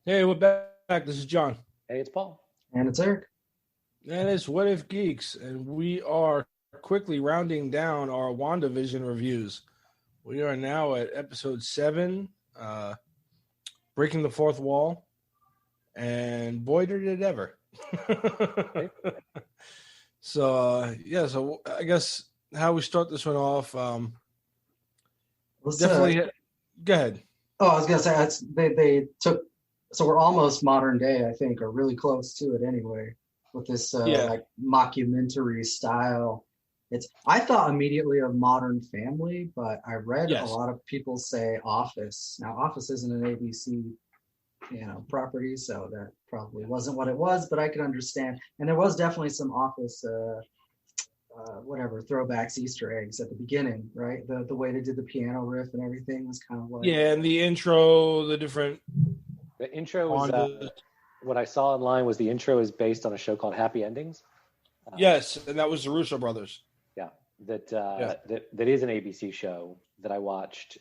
Hey, we're back. This is John. Hey, it's Paul. And it's Eric. And it's What If Geeks, and we are quickly rounding down our Wandavision reviews. We are now at episode 7, Breaking the Fourth Wall, and boy, did it ever. So I guess how we start this one off, definitely, go ahead. Oh, I was going to say, they took, so we're almost modern day, I think, or really close to it anyway, with this like mockumentary style. I thought immediately of Modern Family, but I read a lot of people say Office. Now, Office isn't an ABC, property, so that probably wasn't what it was, but I could understand. And there was definitely some Office, throwbacks, Easter eggs at the beginning, right? The way they did the piano riff and everything was kind of like... Yeah, and the intro, the intro was... what I saw online was the intro is based on a show called Happy Endings. Yes, and that was the Russo brothers. Yeah, that is an ABC show that I watched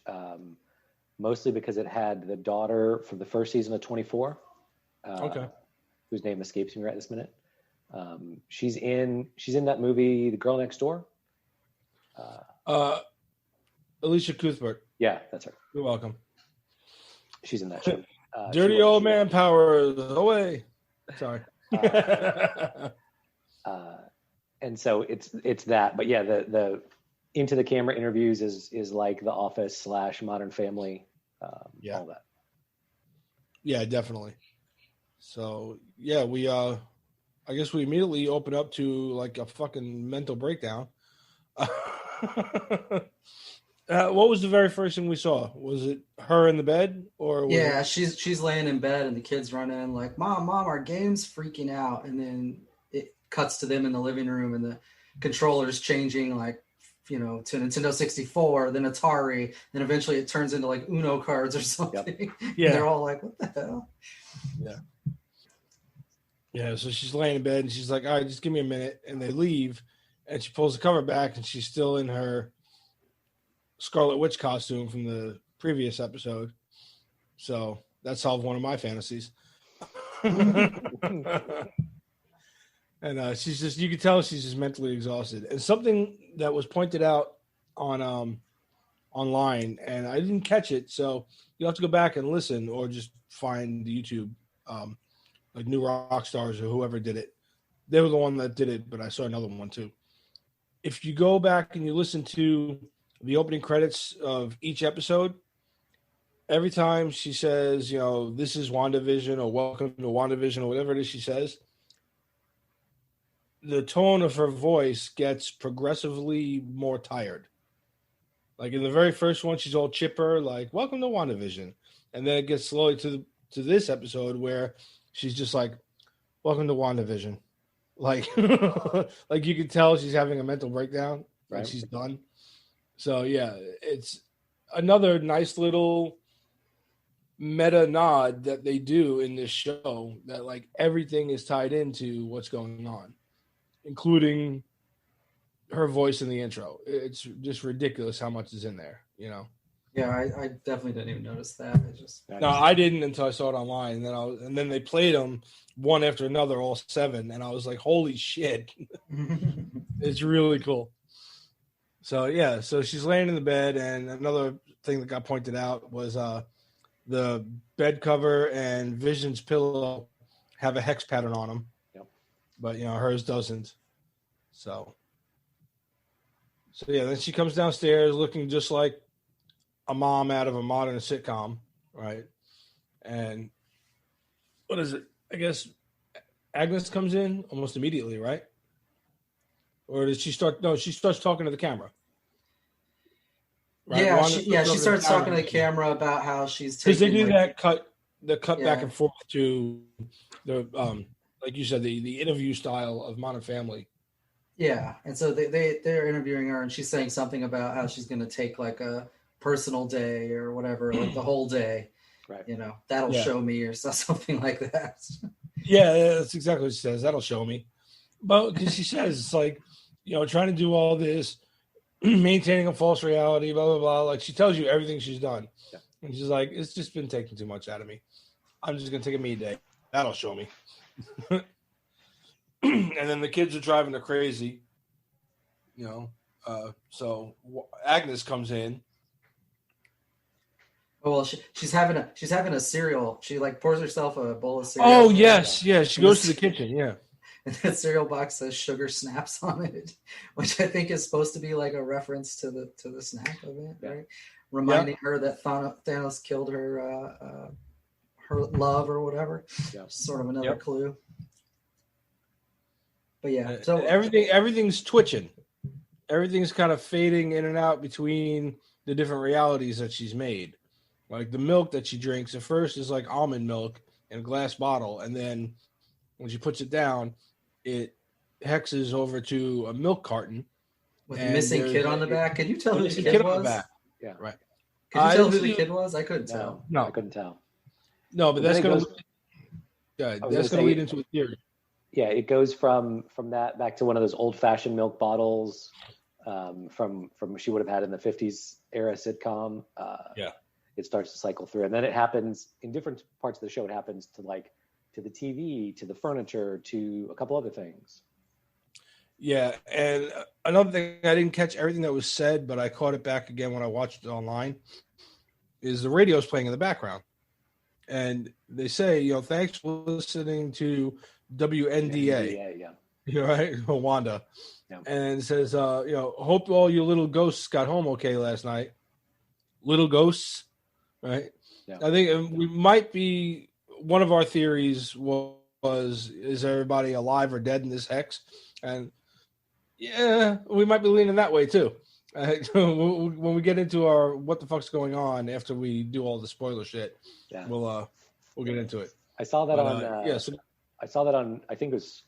mostly because it had the daughter from the first season of 24. Whose name escapes me right this minute. She's in that movie, The Girl Next Door. Alicia Cuthbert. Yeah, that's her. You're welcome. She's in that show. Dirty old man powers away. Sorry. And so it's that, but yeah, the into the camera interviews is like The Office / Modern Family. All that. Yeah, definitely. So yeah, we I guess we immediately open up to like a fucking mental breakdown. What was the very first thing we saw? Was it her in the bed, or she's laying in bed and the kids run in like, mom, our game's freaking out, and then it cuts to them in the living room and the controller's changing like, to Nintendo 64, then Atari, then eventually it turns into like Uno cards or something. Yep. Yeah, they're all like, what the hell? Yeah. So she's laying in bed and she's like, all right, just give me a minute, and they leave, and she pulls the cover back and she's still in her Scarlet Witch costume from the previous episode. So that solved one of my fantasies. And she's just, you can tell she's just mentally exhausted. And something that was pointed out on online, and I didn't catch it, so you'll have to go back and listen, or just find the YouTube, like New Rock Stars or whoever did it. They were the one that did it, but I saw another one too. If you go back and you listen to the opening credits of each episode, every time she says, this is WandaVision, or welcome to WandaVision, or whatever it is she says, the tone of her voice gets progressively more tired. Like in the very first one, she's all chipper, like, welcome to WandaVision. And then it gets slowly to this episode where she's just like, welcome to WandaVision. Like, like you can tell she's having a mental breakdown, right? Like she's done. So, yeah, it's another nice little meta nod that they do in this show, that like everything is tied into what's going on, including her voice in the intro. It's just ridiculous how much is in there, Yeah, I definitely didn't even notice that. I didn't until I saw it online, and then they played them one after another, all 7, and I was like, holy shit. It's really cool. So, yeah, so she's laying in the bed, and another thing that got pointed out was the bed cover and Vision's pillow have a hex pattern on them. Yep. But, hers doesn't. So, yeah, then she comes downstairs looking just like a mom out of a modern sitcom, right? And what is it? I guess Agnes comes in almost immediately, right? Or did she start? No, she starts talking to the camera. Right? She starts talking to the camera about how she's taking... Because they do that cut back and forth to the, like you said, the interview style of Modern Family. Yeah, and so they're interviewing her, and she's saying something about how she's going to take like a personal day or whatever, like the whole day. Right. That'll show me, or something like that. Yeah, that's exactly what she says. That'll show me. But because she says it's like, trying to do all this, maintaining a false reality, blah, blah, blah. Like she tells you everything she's done. Yeah. And she's like, it's just been taking too much out of me. I'm just gonna take a me day. That'll show me. And then the kids are driving her crazy, so Agnes comes in. Oh, well, she's having a cereal. She pours herself a bowl of cereal. Oh yes, yeah. She goes to the kitchen. Yeah, and that cereal box says sugar snaps on it, which I think is supposed to be like a reference to the snack event, right? Reminding her that Thanos killed her love or whatever. Yeah. Sort of another clue. But yeah, so everything's twitching. Everything's kind of fading in and out between the different realities that she's made. Like the milk that she drinks at first is like almond milk in a glass bottle, and then when she puts it down, it hexes over to a milk carton with a missing kid on the back. Can you tell who the kid was? Yeah, right. Could you tell who the kid was? I couldn't tell. No, I couldn't tell. No, but that's going to lead into a theory. Yeah, it goes from that back to one of those old-fashioned milk bottles from she would have had in the 50s era sitcom. It starts to cycle through, and then it happens in different parts of the show. It happens to the TV, to the furniture, to a couple other things. Yeah, and another thing, I didn't catch everything that was said, but I caught it back again when I watched it online, is the radio's playing in the background. And they say, thanks for listening to WNDA. Yeah. Right? Wanda. Yeah. And it says, hope all you little ghosts got home okay last night. Little ghosts, right? Yeah. I think we might be, one of our theories was is everybody alive or dead in this hex? And yeah, we might be leaning that way too. When we get into our what the fuck's going on after we do all the spoiler shit, we'll get into it. I saw that I saw that on I think it was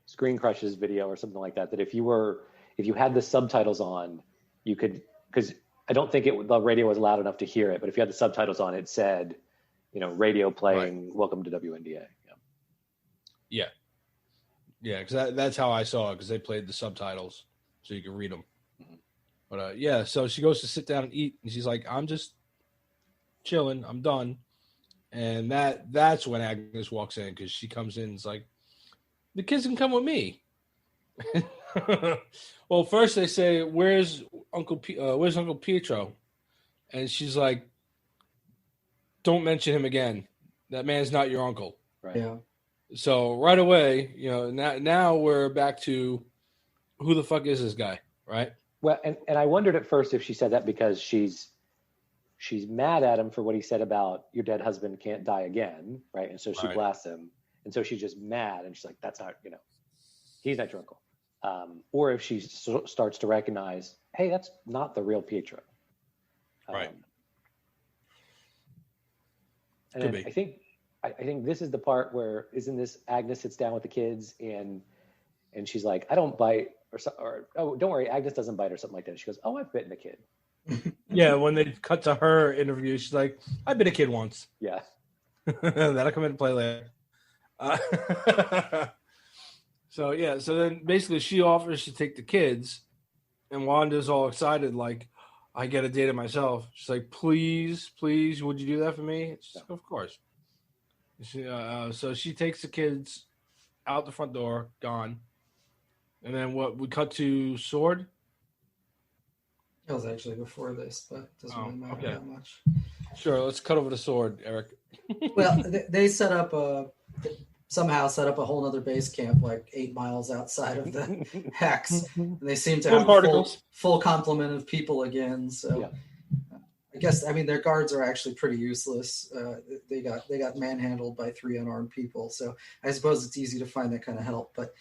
Screen Crush's video or something like that. That if you had the subtitles on, you could, because I don't think the radio was loud enough to hear it, but if you had the subtitles on, it said, radio playing, right. Welcome to WNDA. Yeah, because that's how I saw it, because they played the subtitles so you could read them. Mm-hmm. But so she goes to sit down and eat, and she's like, I'm just chilling, I'm done. And that's when Agnes walks in, because she comes in and is like, the kids can come with me. Well, first they say, where's Uncle Pietro? And she's like, don't mention him again. That man's not your uncle. Right. Yeah. So right away, now we're back to who the fuck is this guy, right? Well, and I wondered at first if she said that because she's mad at him for what he said about your dead husband can't die again, right? And so she blasts him, and so she's just mad, and she's like, "That's not, he's not your uncle." Or if she starts to recognize, "Hey, that's not the real Pietro." Right. And then I think this is the part where Agnes sits down with the kids and she's like, I don't bite, or oh, don't worry, Agnes doesn't bite, or something like that. She goes, oh, I've bitten a kid. Yeah, when they cut to her interview, she's like, I bit a kid once. Yeah. That'll come into play later. So then basically she offers to take the kids, and Wanda's all excited, like, I get a date myself. She's like, please, would you do that for me? She's like, of course. So she takes the kids out the front door, gone. And then we cut to Sword? It was actually before this, but it doesn't really matter that much. Sure, let's cut over to Sword, Eric. Well, they somehow set up a whole other base camp like 8 miles outside of the hex. And they seem to have a full complement of people again. So yeah. I guess, their guards are actually pretty useless. They got manhandled by 3 unarmed people. So I suppose it's easy to find that kind of help. But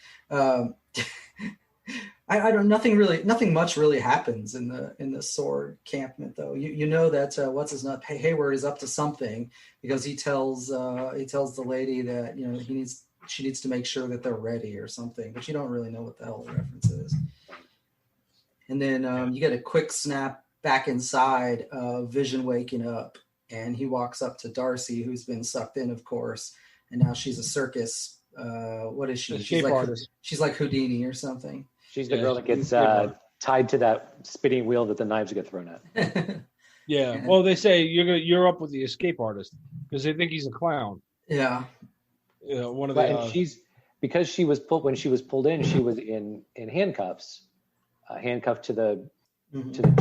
I don't. Nothing much really happens in the Sword campment, though. You know that what's his name, Hayward is up to something, because he tells the lady that she needs to make sure that they're ready or something, but you don't really know what the hell the reference is. And then you get a quick snap back inside of Vision waking up, and he walks up to Darcy, who's been sucked in, of course, and now she's a circus. What is she? She's like Houdini or something. She's the girl that gets tied to that spinning wheel that the knives get thrown at. Yeah. And, well, they say you're up with the escape artist because they think he's a clown. Yeah. You know, one of Right, the. and because she was pulled when she was pulled in, she was in handcuffs, handcuffed to the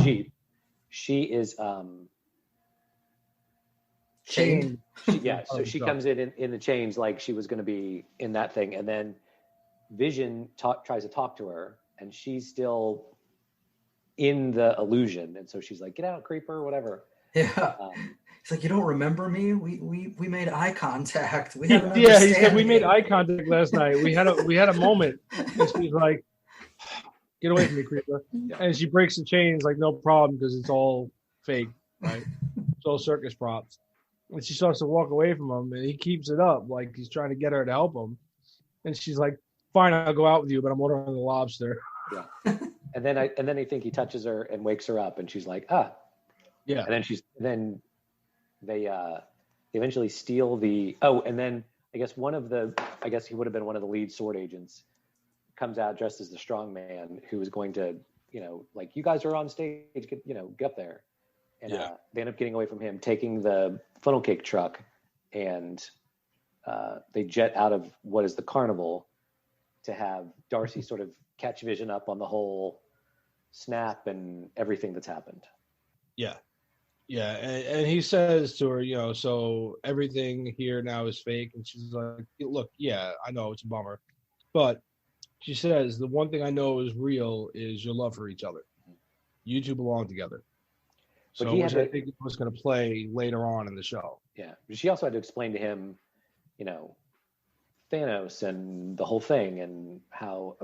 Jeep. She is chained. So she comes in the chains like she was going to be in that thing, and then Vision tries to talk to her, and she's still in the illusion, and so she's like, "Get out, creeper," whatever. Yeah. He's like, "You don't remember me? We made eye contact. We had he said we made eye contact last night. We had a moment." And she's like, "Get away from me, creeper!" And she breaks the chains like no problem because it's all fake, right? It's all circus props. And she starts to walk away from him, and he keeps it up like he's trying to get her to help him. And she's like, "Fine, I'll go out with you, but I'm ordering the lobster." Yeah. And then I think he touches her and wakes her up, and she's like, "Ah." Yeah. And then they eventually steal the. Oh, and then I guess he would have been one of the lead sword agents, comes out dressed as the strong man who is going to, like, "You guys are on stage, get up there." And they end up getting away from him, taking the funnel cake truck, and they jet out of what is the carnival to have Darcy sort of catch Vision up on the whole snap and everything that's happened. Yeah. Yeah. And he says to her, so everything here now is fake. And she's like, "Look, yeah, I know it's a bummer. But," she says, "the one thing I know is real is your love for each other. You two belong together." So which I think was going to play later on in the show. Yeah. But she also had to explain to him, Thanos and the whole thing and how,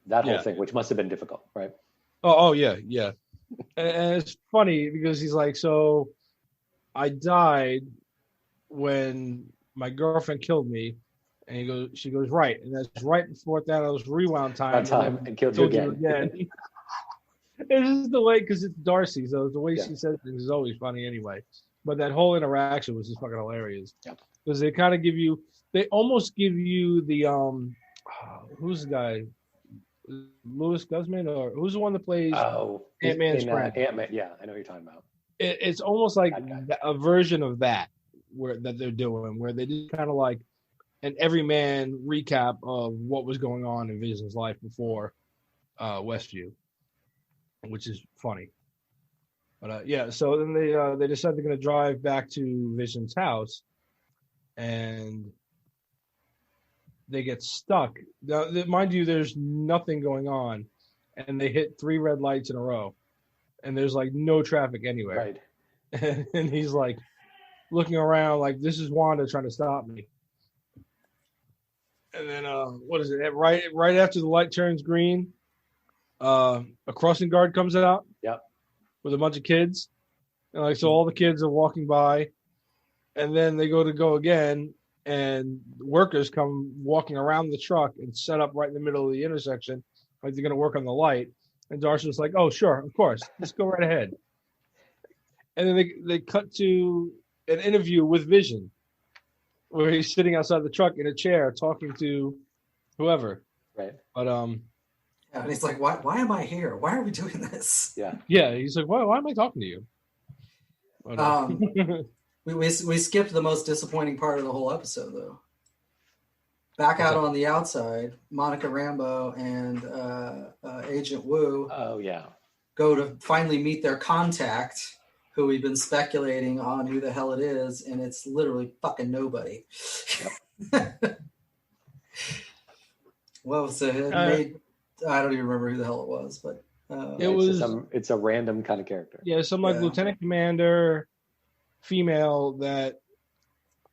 that whole thing, which must have been difficult, right? Oh yeah, yeah. And it's funny because he's like, "So I died when my girlfriend killed me," and she goes, "Right," and that's right before Thanos rewound time and killed you again. It's just the way, because it's Darcy, so the way she says things is always funny anyway. But that whole interaction was just fucking hilarious. Because they kind of they almost give you the who's the guy? Louis Guzman, or who's the one that plays Ant-Man's friend? Ant-Man, yeah, I know what you're talking about. It's almost like a version of that that they're doing, where they just kind of like an everyman recap of what was going on in Vision's life before Westview, which is funny. But so then they decide they're going to drive back to Vision's house, and they get stuck. Now, mind you, there's nothing going on, and they hit 3 red lights in a row, and there's like no traffic anywhere. Right. And he's like looking around like, "This is Wanda trying to stop me." And then what is it? Right after the light turns green, a crossing guard comes out. Yep. With a bunch of kids, and so all the kids are walking by, and then they go again, and workers come walking around the truck and set up right in the middle of the intersection, like they're going to work on the light. And Darcy's like, "Oh, sure, of course, let's go right ahead." And then they cut to an interview with Vision, where he's sitting outside the truck in a chair talking to whoever. Right. But and he's like, "Why am I here? Why are we doing this?" Yeah. Yeah, he's like, "Why am I talking to you?" We skipped the most disappointing part of the whole episode, though. Back out on the outside, Monica Rambeau and Agent Wu. Oh yeah. Go to finally meet their contact, who we've been speculating on who the hell it is, and it's literally fucking nobody. Yep. What was it? I don't even remember who the hell it was, but it's a random kind of character. Yeah, some lieutenant commander, female, that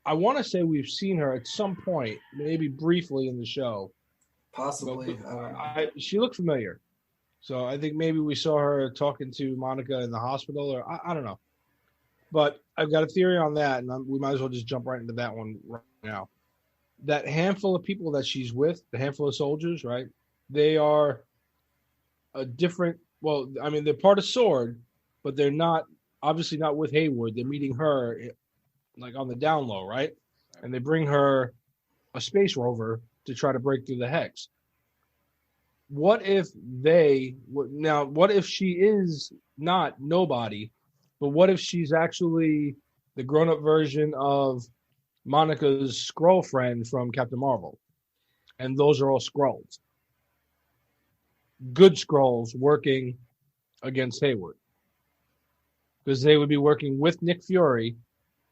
I want to say we've seen her at some point, maybe briefly in the show. Possibly. She looked familiar, so I think maybe we saw her talking to Monica in the hospital, or I don't know. But I've got a theory on that, and we might as well just jump right into that one right now. That handful of people that she's with, the handful of soldiers, right? They are a different. Well, I mean, they're part of SWORD, but they're not obviously not with Hayward. They're meeting her like on the down low, right? And they bring her a space rover to try to break through the hex. what if what if she is not nobody, but what if she's actually the grown-up version of Monica's Skrull friend from Captain Marvel? And those are all Skrulls. Good Skrulls working against Hayward. Because they would be working with Nick Fury,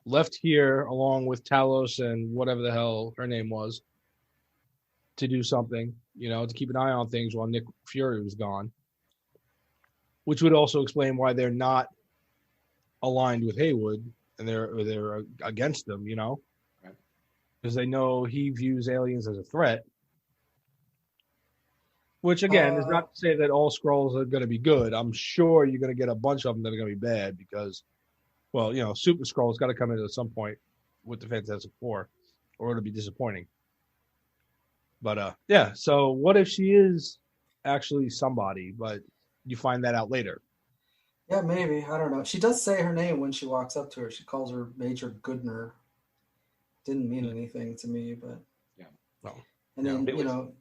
left here along with Talos and whatever the hell her name was, to do something, to keep an eye on things while Nick Fury was gone. Which would also explain why they're not aligned with Hayward and they're against them, because they know he views aliens as a threat. Which again is not to say that all Skrulls are going to be good. I'm sure you're going to get a bunch of them that are going to be bad because, Super Skrulls got to come in at some point with the Fantastic Four, or it'll be disappointing. But so what if she is actually somebody, but you find that out later? Yeah, maybe. I don't know. She does say her name when she walks up to her. She calls her Major Goodner. Didn't mean anything to me, but yeah. No. And then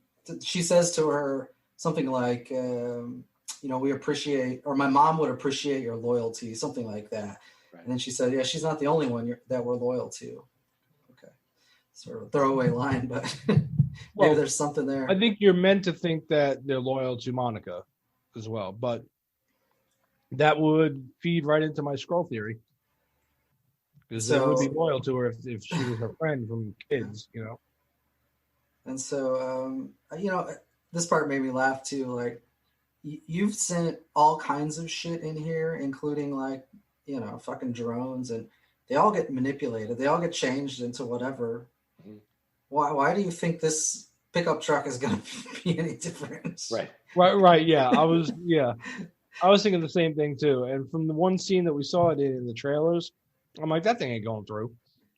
she says to her something like, we appreciate, or my mom would appreciate your loyalty, something like that. Right. And then she said, yeah, she's not the only one that we're loyal to. Okay. Sort of a throwaway line, but maybe there's something there. I think you're meant to think that they're loyal to Monica as well, but that would feed right into my Skrull theory. Because they would be loyal to her if she was her friend from kids, And so, this part made me laugh too. Like, you've sent all kinds of shit in here, including fucking drones, and they all get manipulated. They all get changed into whatever. Mm-hmm. Why do you think this pickup truck is going to be any different? Right. Yeah, I was thinking the same thing too. And from the one scene that we saw it in the trailers, I'm like, that thing ain't going through.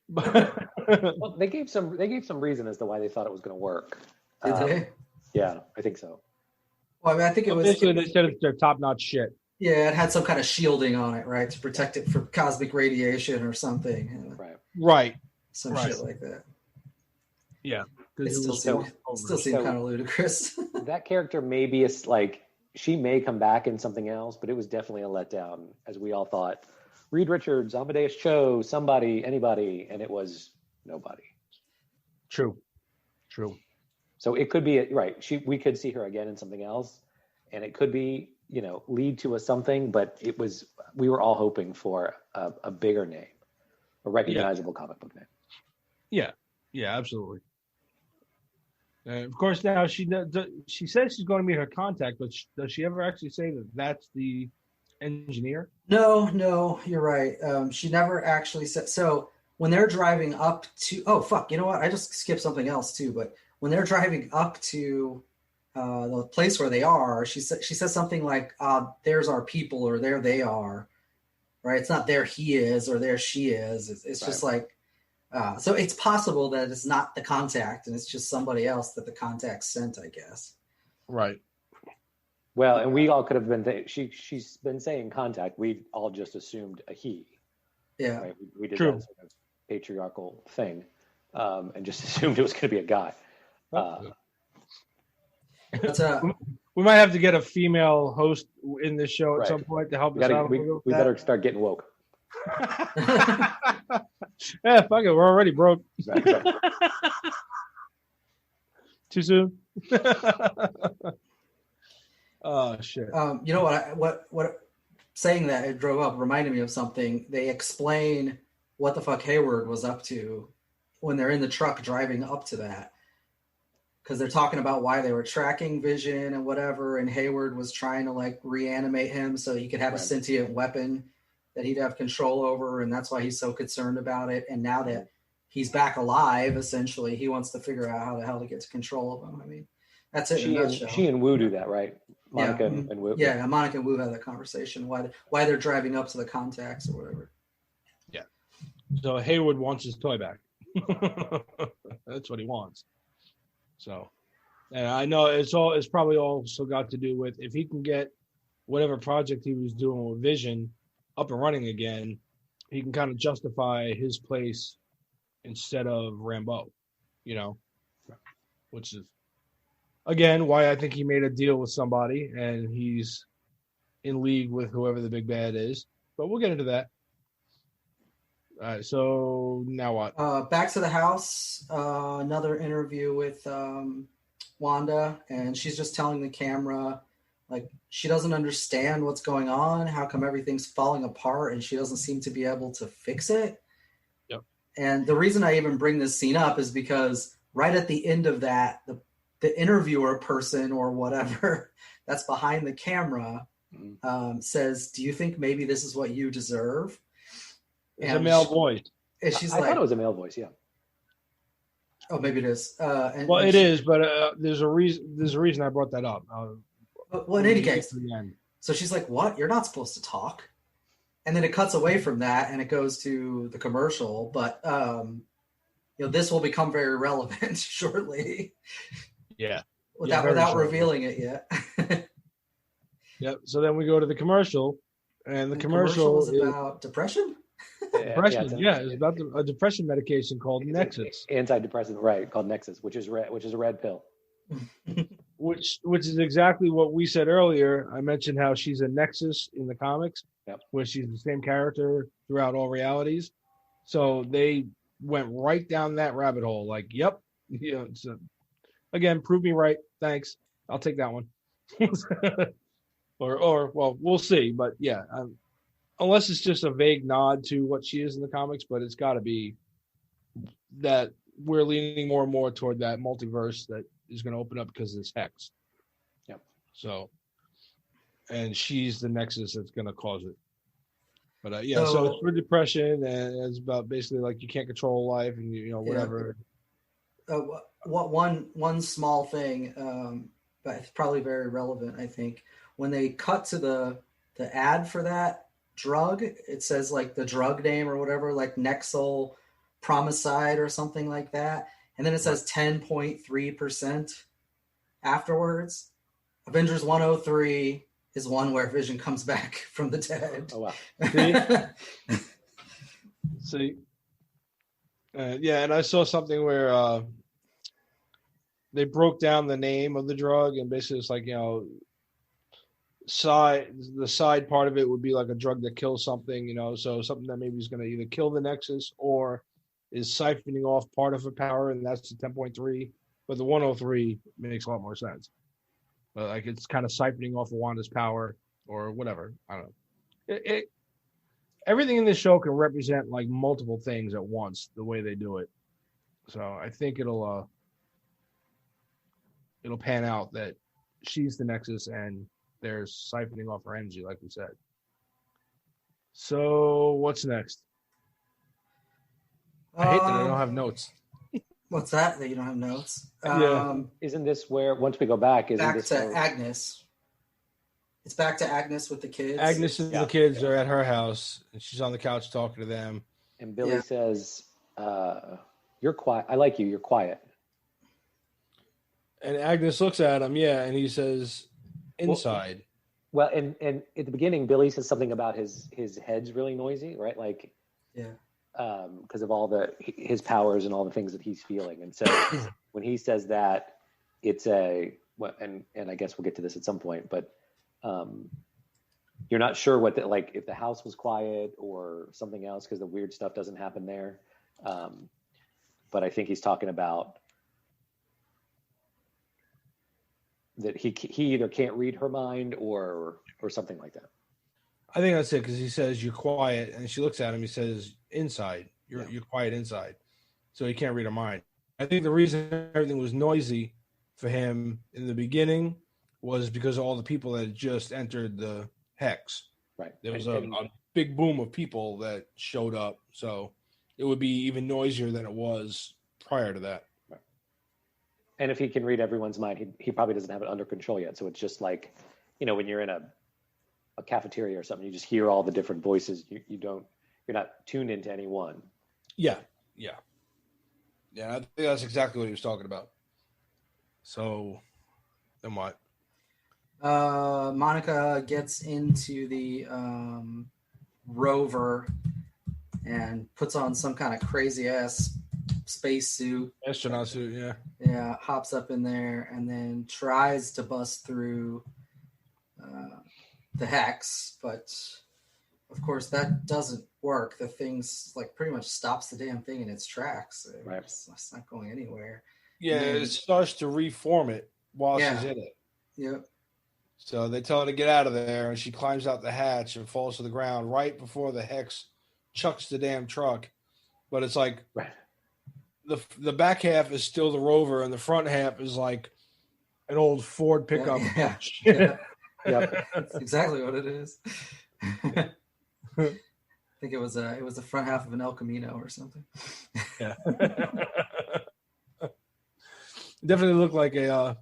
Well, they gave some reason as to why they thought it was going to work. Did they? Yeah, I think so. Well, I think it was. Basically, they said it's their top-notch shit. Yeah, it had some kind of shielding on it, right, to protect it from cosmic radiation or something. Right. Some shit like that. Yeah, it still seemed kind of ludicrous. That character may be she may come back in something else, but it was definitely a letdown, as we all thought. Reed Richards, Amadeus Cho, somebody, anybody, and it was nobody. True. So it could be we could see her again in something else, and it could be lead to something. But we were all hoping for a bigger name, a recognizable comic book name. Yeah, absolutely. Of course, now she says she's going to meet her contact, but does she ever actually say that that's the engineer? No, you're right. She never actually said. So when they're driving up to, you know what? I just skipped something else too. But when they're driving up to the place where they are, she says something like, "There's our people," or "There they are." Right? It's not "there he is" or "there she is." It's just like. So it's possible that it's not the contact and it's just somebody else that the contact sent, I guess. Right. Well, and we all could have been she's been saying contact. We all just assumed a he. Yeah. Right? We did that sort of patriarchal thing, and just assumed it was going to be a guy. We might have to get a female host in this show at some point to help us out. We better start getting woke. Yeah, fuck it. We're already broke. Too soon. Oh shit. You know what? Saying that it drove up reminded me of something. They explain what the fuck Hayward was up to when they're in the truck driving up to that, because they're talking about why they were tracking Vision and whatever, and Hayward was trying to reanimate him so he could have a sentient weapon that he'd have control over, and that's why he's so concerned about it. And now that he's back alive, essentially, he wants to figure out how the hell to get to control of him. I mean, that's it in a nutshell. She and Wu do that, right? Monica and Wu. Yeah, Monica and Wu have that conversation. Why they're driving up to the contacts or whatever. Yeah. So Hayward wants his toy back. That's what he wants. So, and I know it's probably also got to do with if he can get whatever project he was doing with Vision up and running again, he can kind of justify his place instead of Rambeau, which is again, why I think he made a deal with somebody and he's in league with whoever the big bad is. But we'll get into that. All right, so now what? Back to the house. Another interview with Wanda, and she's just telling the camera, like, she doesn't understand what's going on. How come everything's falling apart and she doesn't seem to be able to fix it? Yep. And the reason I even bring this scene up is because right at the end of that, the interviewer person or whatever that's behind the camera says, "Do you think maybe this is what you deserve?" It's a male voice. And she's I thought it was a male voice, yeah. Oh, maybe it is. It is, but there's a reason. There's a reason I brought that up. Well, in any case, so she's like, "What? You're not supposed to talk." And then it cuts away from that, and it goes to the commercial. But this will become very relevant shortly. Yeah. Without revealing it yet. Yep. So then we go to the commercial, and the commercial is about depression. Depression, it's about a depression medication called Nexus. Antidepressant, right? Called Nexus, which is a red pill. which is exactly what we said earlier. I mentioned how she's a Nexus in the comics, where she's the same character throughout all realities. So they went right down that rabbit hole. Like, yep, so, again, prove me right. Thanks, I'll take that one. or we'll see. But yeah. Unless it's just a vague nod to what she is in the comics, but it's got to be that we're leaning more and more toward that multiverse that is going to open up because of this hex. Yep. So, and she's the Nexus that's going to cause it. But so it's for depression, and it's about basically like you can't control life, and whatever. One small thing, but it's probably very relevant. I think when they cut to the ad for that drug, it says like the drug name or whatever, like Nexil Promicide or something like that, and then it says 10.3% afterwards. Avengers 103 is one where Vision comes back from the dead. Oh wow. See? And I saw something where they broke down the name of the drug, and basically it's like, the side part of it would be like a drug that kills something, so something that maybe is going to either kill the Nexus or is siphoning off part of a power, and that's the 10.3. But the 103 makes a lot more sense. But like it's kind of siphoning off of Wanda's power or whatever. I don't know. Everything in this show can represent like multiple things at once, the way they do it. So I think it'll pan out that she's the Nexus and they're siphoning off her energy, like we said. So what's next? I hate that I don't have notes. What's that you don't have notes? Isn't this where, once we go back, Agnes? It's back to Agnes with the kids. Agnes and the kids are at her house, and she's on the couch talking to them. And Billy says, "You're quiet. I like you. You're quiet." And Agnes looks at him, and he says, "Inside." Well, and at the beginning, Billy says something about his head's really noisy, right? Like, because of all his powers and all the things that he's feeling. And so when he says that, it's and I guess we'll get to this at some point, but you're not sure if the house was quiet or something else because the weird stuff doesn't happen there. But I think he's talking about that he either can't read her mind or something like that. I think that's it, because he says you're quiet, and she looks at him. He says inside, you're quiet inside, so he can't read her mind. I think the reason everything was noisy for him in the beginning was because of all the people that had just entered the hex. Right. There was a big boom of people that showed up, so it would be even noisier than it was prior to that. Right. And if he can read everyone's mind, he probably doesn't have it under control yet. So it's just like, when you're in a cafeteria or something, you just hear all the different voices. You're not tuned into any one. Yeah. I think that's exactly what he was talking about. So, then what? Monica gets into the rover and puts on some kind of crazy ass spacesuit. Astronaut suit, yeah. Yeah, hops up in there and then tries to bust through the hex, but of course that doesn't work. The thing's like pretty much stops the damn thing in its tracks. Right. It's not going anywhere. Yeah, then, it starts to reform it while she's in it. Yep. So they tell her to get out of there, and she climbs out the hatch and falls to the ground right before the hex chucks the damn truck. But it's like the back half is still the Rover, and the front half is like an old Ford pickup. Yeah. Yep. That's exactly what it is. I think it was the front half of an El Camino or something. Yeah. Definitely looked like a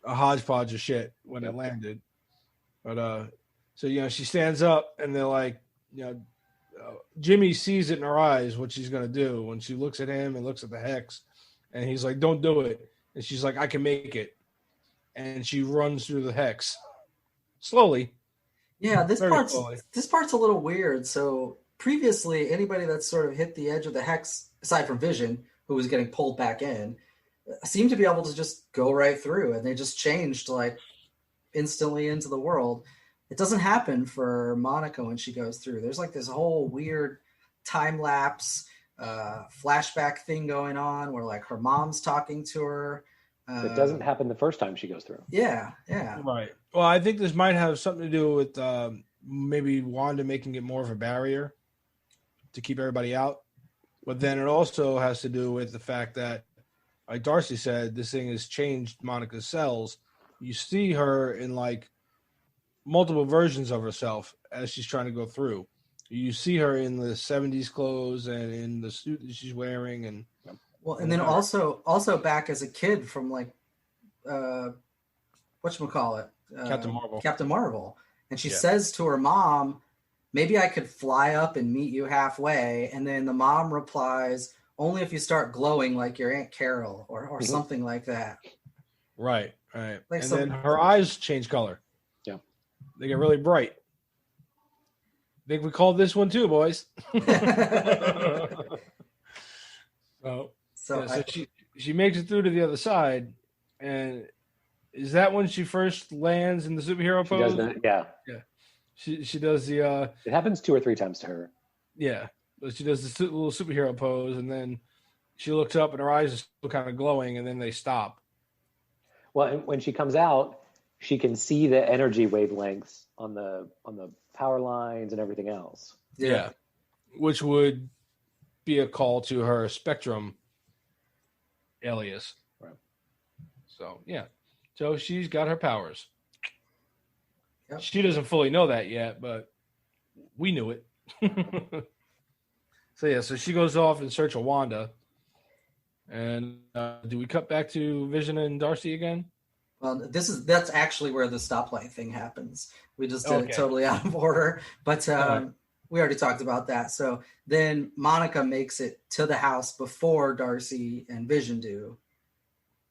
hodgepodge of shit when it landed. But so she stands up and they're like, Jimmy sees it in her eyes what she's gonna do when she looks at him and looks at the hex, and he's like, "Don't do it." And she's like, "I can make it," and she runs through the hex slowly. Yeah, this part's a little weird. So previously, anybody that sort of hit the edge of the hex, aside from Vision, who was getting pulled back in, seemed to be able to just go right through, and they just changed like instantly into the world. It doesn't happen for Monica when she goes through. There's like this whole weird time lapse flashback thing going on where like her mom's talking to her. It doesn't happen the first time she goes through. Yeah. Right. Well, I think this might have something to do with maybe Wanda making it more of a barrier to keep everybody out. But then it also has to do with the fact that, like Darcy said, this thing has changed Monica's cells. You see her in like multiple versions of herself as she's trying to go through. You see her in the 70s clothes and in the suit that she's wearing, and then also back as a kid from like whatchamacallit? Captain Marvel. And she says to her mom, "Maybe I could fly up and meet you halfway." And then the mom replies, "Only if you start glowing like your Aunt Carol," or something like that. Right. Like and then her eyes change color. Yeah. They get really bright. I think we called this one too, boys. So she makes it through to the other side, and is that when she first lands in the superhero pose? She does that, yeah. She does the. It happens 2 or 3 times to her. Yeah, but she does the little superhero pose, and then she looks up, and her eyes are still kind of glowing, and then they stop. Well, and when she comes out, she can see the energy wavelengths on the power lines and everything else. Yeah, which would be a call to her Spectrum alias. Right. So so she's got her powers. Yep. She doesn't fully know that yet, but we knew it. So she goes off in search of Wanda. And do we cut back to Vision and Darcy again? Well, that's actually where the stoplight thing happens. We just did it totally out of order, but we already talked about that. So then Monica makes it to the house before Darcy and Vision do.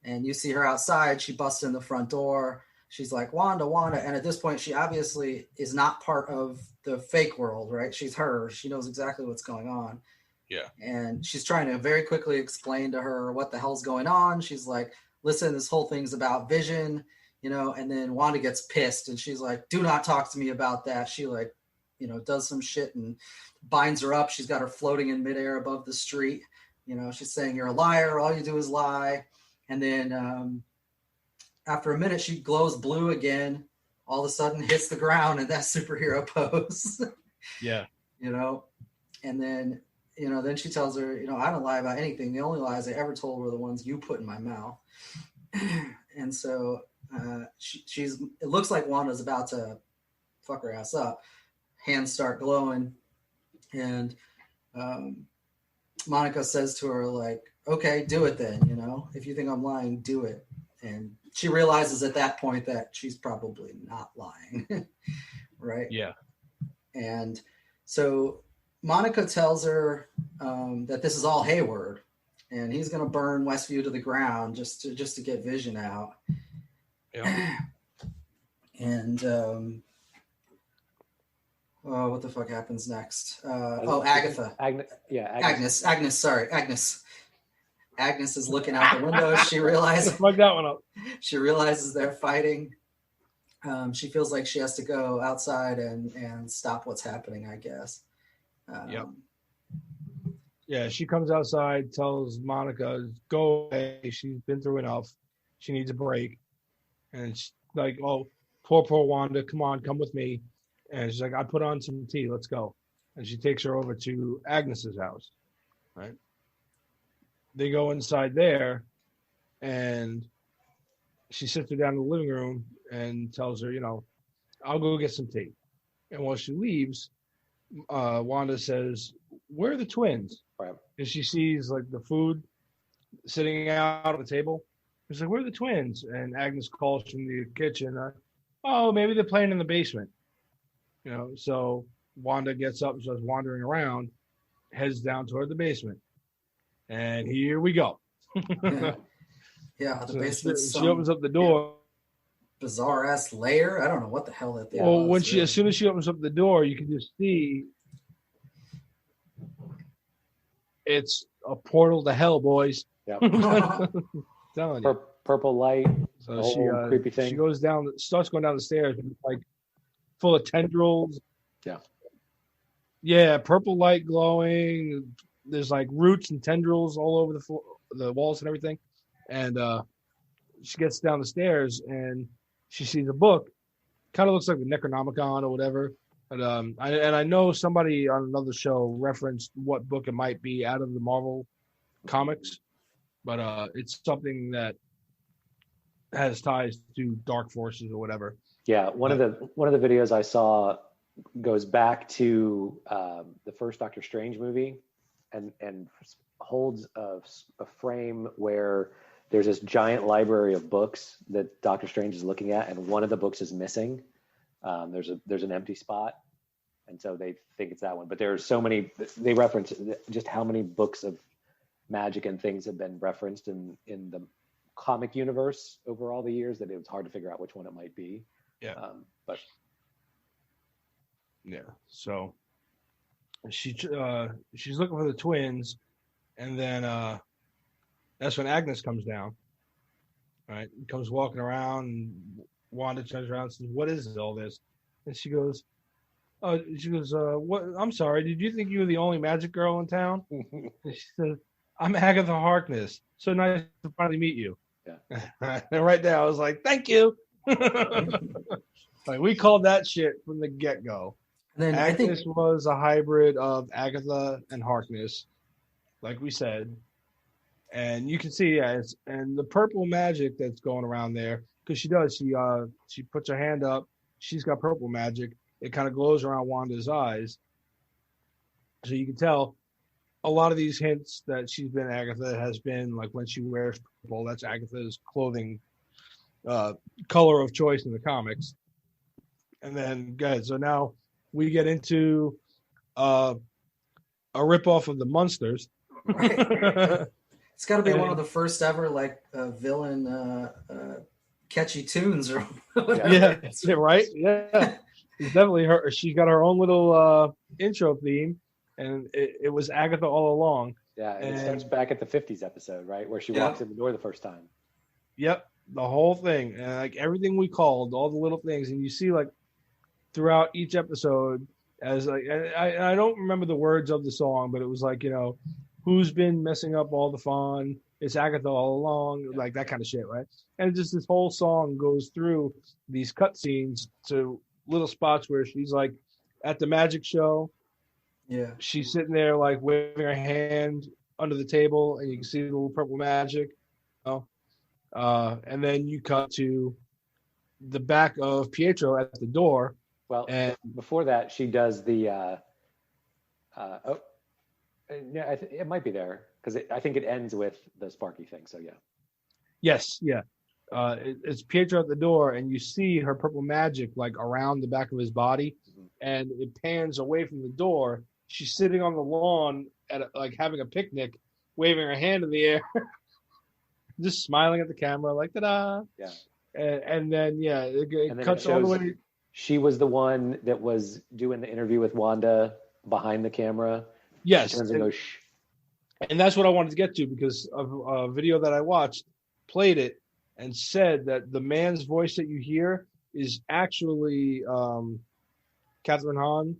And you see her outside. She busts in the front door. She's like, "Wanda, Wanda." And at this point, she obviously is not part of the fake world, right? She's her. She knows exactly what's going on. Yeah. And she's trying to very quickly explain to her what the hell's going on. She's like, "Listen, this whole thing's about Vision, and then Wanda gets pissed and she's like, "Do not talk to me about that." She does some shit and binds her up. She's got her floating in midair above the street. She's saying, "You're a liar. All you do is lie." And then after a minute, she glows blue again, all of a sudden hits the ground in that superhero pose. Yeah. And then, then she tells her, "I don't lie about anything. The only lies I ever told were the ones you put in my mouth." And so it looks like Wanda's about to fuck her ass up. Hands start glowing. And Monica says to her, like, "Okay, do it then. If you think I'm lying, do it." And she realizes at that point that she's probably not lying. Right? Yeah. And so Monica tells her that this is all Hayward, and he's going to burn Westview to the ground just to get Vision out. Yeah. And what the fuck happens next? Agatha. Agnes. Agnes. Sorry, Agnes. Agnes is looking out the window. She realizes fuck that one up. She realizes they're fighting. She feels like she has to go outside and stop what's happening, I guess. Yep. Yeah, she comes outside, tells Monica, go away. She's been through enough. She needs a break. And she's like, oh, poor Wanda, come with me. And she's like, I put on some tea, let's go. And she takes her over to Agnes's house, right? They go inside there, and she sits her down in the living room and tells her, I'll go get some tea. And while she leaves, Wanda says, where are the twins? Right. And she sees like the food sitting out on the table. She's like, where are the twins? And Agnes calls from the kitchen. Oh, maybe they're playing in the basement. So Wanda gets up and starts wandering around, heads down toward the basement. And here we go. Yeah, the basement. She opens up the door. Bizarre ass layer. I don't know what the hell that thing was. Well, as soon as she opens up the door, you can just see it's a portal to hell, boys. Yeah. Telling you. Purple light. So she creepy thing. She starts going down the stairs, and it's like full of tendrils. Yeah. Yeah, purple light glowing. There's like roots and tendrils all over the floor, the walls and everything. And she gets down the stairs and she sees a book. Kind of looks like the Necronomicon or whatever. But I know somebody on another show referenced what book it might be out of the Marvel comics, but it's something that has ties to dark forces or whatever. Yeah, one of the videos I saw goes back to the first Doctor Strange movie, and holds a frame where there's this giant library of books that Doctor Strange is looking at, and one of the books is missing. There's an empty spot, and so they think it's that one. But there are so many. They reference just how many books of magic and things have been referenced in the comic universe over all the years that it was hard to figure out which one it might be. Yeah. But yeah, so she's looking for the twins, and then that's when Agnes comes down. Right, comes walking around, and Wanda turns around and says, "What is all this?" And she goes, what? I'm sorry. Did you think you were the only magic girl in town?" And she says, "I'm Agatha Harkness. So nice to finally meet you." Yeah. And right there, I was like, "Thank you." Like, we called that shit from the get-go. Then Agnes was a hybrid of Agatha and Harkness, like we said. And you can see, and the purple magic that's going around there, because she puts her hand up, she's got purple magic. It kind of glows around Wanda's eyes. So you can tell a lot of these hints that she's been Agatha has been like when she wears purple, that's Agatha's clothing color of choice in the comics. And then, guys, so now we get into a ripoff of the Munsters. Right. It's got to be one of the first ever villain catchy tunes or whatever. Yeah, right. Yeah, it's definitely her. She's got her own little intro theme, and it was Agatha all along. Yeah, and it starts back at the 50s episode, right, where she walks in the door the first time. Yep, the whole thing, and like everything we called, all the little things, and you see like throughout each episode, as like I don't remember the words of the song, but it was like, who's been messing up all the fun? It's Agatha all along, like that kind of shit, right? And just this whole song goes through these cutscenes to little spots where she's like at the magic show. Yeah. She's sitting there like waving her hand under the table, and you can see the little purple magic. And then you cut to the back of Pietro at the door. Well, and before that, she does the yeah, it might be there because I think it ends with the Sparky thing. So yeah. Yes, yeah. It's Pietro at the door, and you see her purple magic like around the back of his body, and it pans away from the door. She's sitting on the lawn at like having a picnic, waving her hand in the air, just smiling at the camera, like ta-da. Yeah. And then it cuts all the way. She was the one that was doing the interview with Wanda behind the camera. Yes. She turns and goes, shh. And that's what I wanted to get to, because of a video that I watched played it and said that the man's voice that you hear is actually Catherine Hahn.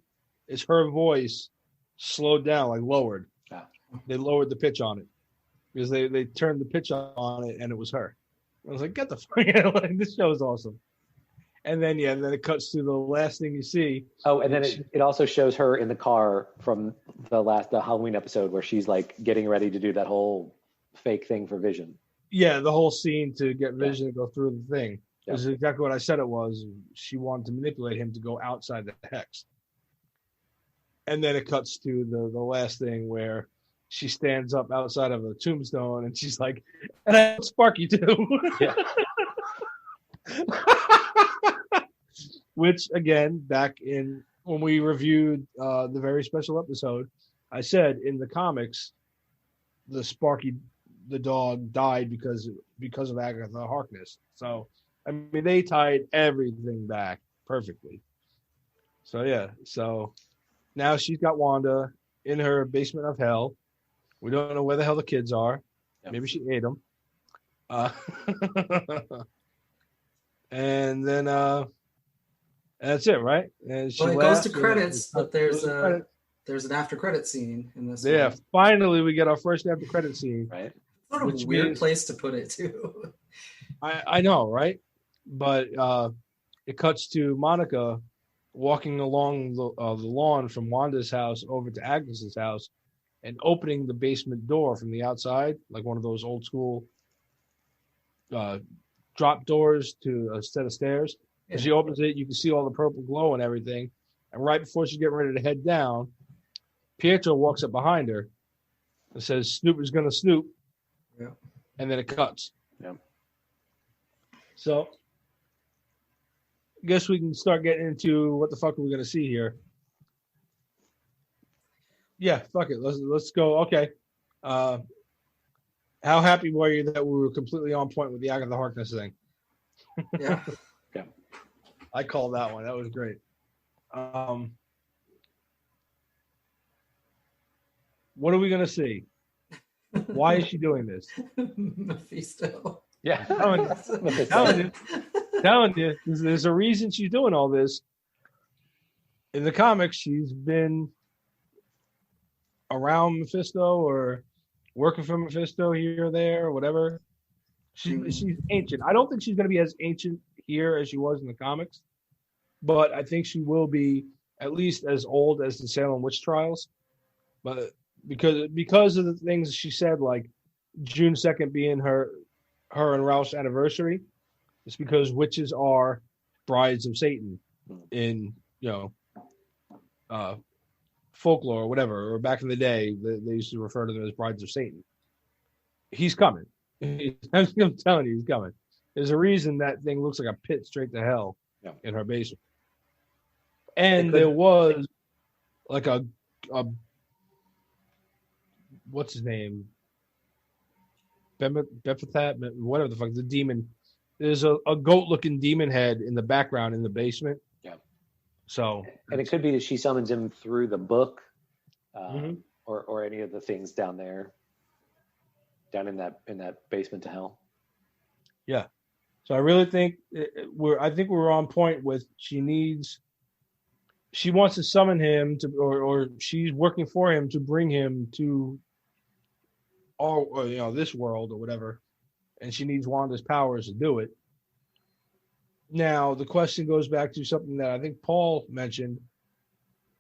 Is her voice slowed down, like lowered. Yeah. They lowered the pitch on it because they turned the pitch on it and it was her. I was like, get the fuck out! Like, this show is awesome. And then then it cuts to the last thing you see. Oh, and then it also shows her in the car from the Halloween episode where she's like getting ready to do that whole fake thing for Vision. Yeah, the whole scene to get Vision to go through the thing. Yeah. This is exactly what I said it was. She wanted to manipulate him to go outside the hex. And then it cuts to the last thing where she stands up outside of a tombstone and she's like, and I Sparky too. Yeah. Which, again, back in when we reviewed the very special episode, I said in the comics, the Sparky, the dog, died because of Agatha Harkness. So, I mean, they tied everything back perfectly. So, yeah. So, now she's got Wanda in her basement of hell. We don't know where the hell the kids are. Yep. Maybe she ate them. And then that's it, right? And well, it goes to credits, but there's an after credit scene in this. Yeah, one. Finally we get our first after credit scene. Right. What a weird place to put it too. I know, right? But it cuts to Monica walking along the lawn from Wanda's house over to Agnes's house and opening the basement door from the outside, like one of those old school drop doors to a set of stairs. Yeah. As she opens it, you can see all the purple glow and everything. And right before she's getting ready to head down, Pietro walks up behind her and says, "Snoop is going to snoop." Yeah. And then it cuts. Yeah. So I guess we can start getting into what the fuck are we going to see here. Yeah, fuck it. Let's go. Okay. How happy were you that we were completely on point with the Agatha Harkness thing? Yeah. Yeah. I called that one. That was great. What are we going to see? Why is she doing this? Mephisto. Yeah. Telling you, there's a reason she's doing all this. In the comics, she's been around Mephisto or working for Mephisto here or there or whatever. She's ancient. I don't think she's going to be as ancient here as she was in the comics, but I think she will be at least as old as the Salem witch trials. But because of the things she said, like June 2nd being her and Ralph's anniversary, it's because witches are brides of Satan in folklore or whatever, or back in the day they used to refer to them as brides of Satan. He's coming. I'm telling you, he's coming. There's a reason that thing looks like a pit straight to hell in her basement. And there was like a what's his name? Bephathat, whatever the fuck, the demon. There's a goat-looking demon head in the background in the basement. Yeah. So, and it could be that she summons him through the book, or any of the things down there, down in that basement to hell. Yeah. So I really think we're on point with she wants to summon him to, or she's working for him to bring him to this world or whatever, and she needs Wanda's powers to do it. Now the question goes back to something that I think Paul mentioned: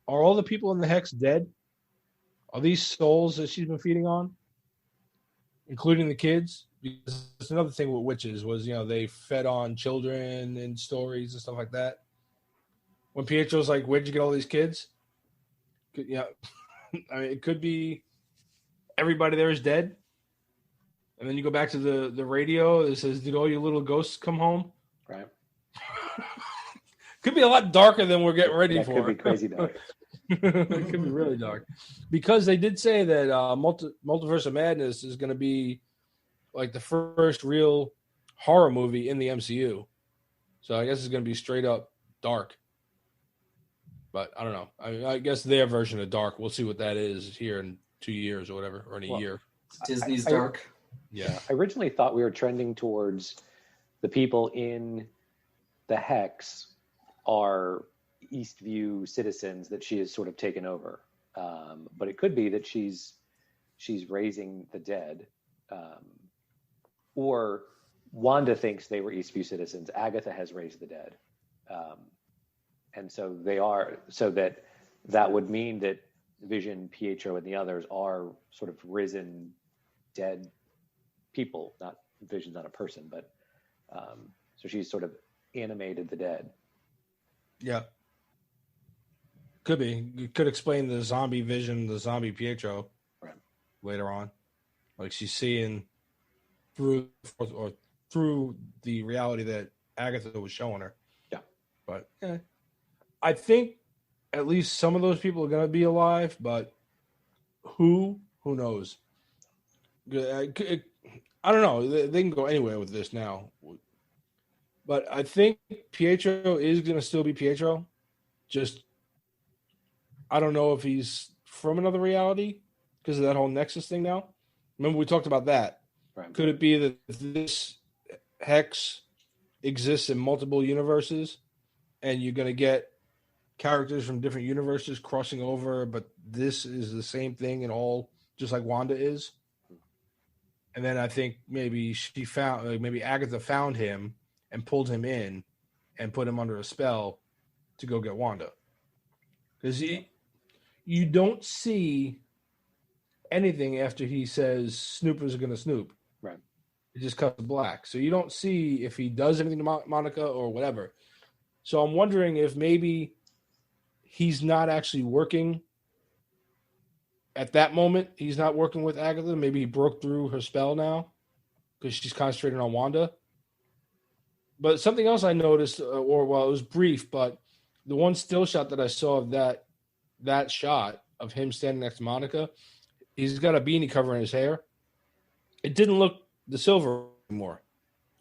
are all the people in the hex dead? Are these souls that she's been feeding on, including the kids? Because that's another thing with witches was they fed on children and stories and stuff like that. When Pietro's like, "Where'd you get all these kids?" I mean, it could be everybody there is dead. And then you go back to the radio that says, "Did all your little ghosts come home?" Right. Could be a lot darker than we're getting ready for. Could be crazy dark. It could be really dark. Because they did say that Multiverse of Madness is going to be like the first real horror movie in the MCU. So I guess it's going to be straight up dark. But I don't know. I guess their version of dark, we'll see what that is here in 2 years or whatever, or in a year. Disney's dark. Yeah. I originally thought we were trending towards the people in the Hex are Eastview citizens that she has sort of taken over. But it could be that she's raising the dead. Or Wanda thinks they were Eastview citizens. Agatha has raised the dead. And so they are, so that would mean that Vision, Pietro, and the others are sort of risen dead people. Not Vision's not a person, but so she's sort of animated the dead. Yeah. Could be. You could explain the zombie Vision, the zombie Pietro later on. Like she's seeing through the reality that Agatha was showing her. Yeah. But I think at least some of those people are going to be alive, but who knows? I don't know. They can go anywhere with this now. But I think Pietro is going to still be Pietro. Just, I don't know if he's from another reality because of that whole Nexus thing now. Remember we talked about that. Right. Could it be that this Hex exists in multiple universes and you're going to get characters from different universes crossing over, but this is the same thing in all, just like Wanda is? And then I think maybe maybe Agatha found him and pulled him in and put him under a spell to go get Wanda. Because you don't see anything after he says snoopers are going to snoop. Right. It just cuts black. So you don't see if he does anything to Monica or whatever. So I'm wondering if maybe he's not actually working at that moment. He's not working with Agatha. Maybe he broke through her spell now because she's concentrating on Wanda. But something else I noticed, it was brief, but the one still shot that I saw of that shot of him standing next to Monica, he's got a beanie covering his hair. It didn't look the silver anymore.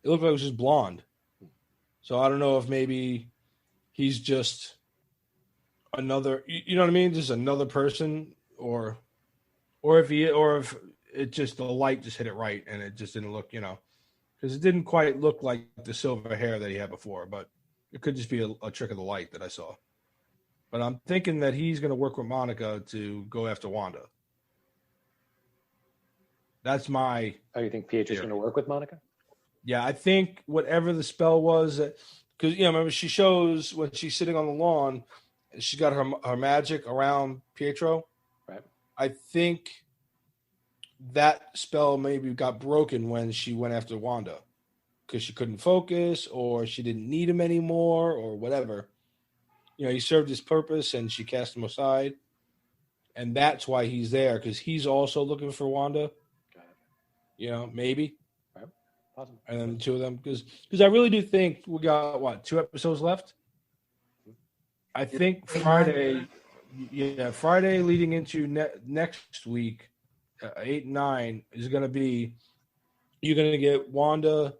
It looked like it was just blonde. So I don't know if maybe he's just another, you know what I mean? Just another person, or if it just, the light just hit it right and it just didn't look, because it didn't quite look like the silver hair that he had before, but it could just be a trick of the light that I saw. But I'm thinking that he's going to work with Monica to go after Wanda. That's my... Oh, you think Pietro's going to work with Monica? Yeah, I think whatever the spell was, because, remember she shows when she's sitting on the lawn, she's got her magic around Pietro. Right. I think that spell maybe got broken when she went after Wanda because she couldn't focus or she didn't need him anymore or whatever. He served his purpose and she cast him aside. And that's why he's there, because he's also looking for Wanda. Got it. Maybe. Right. Possible. And then the two of them, because I really do think we got, 2 episodes left? I think Friday leading into next week, 8 and 9 is going to be, you're going to get Wanda,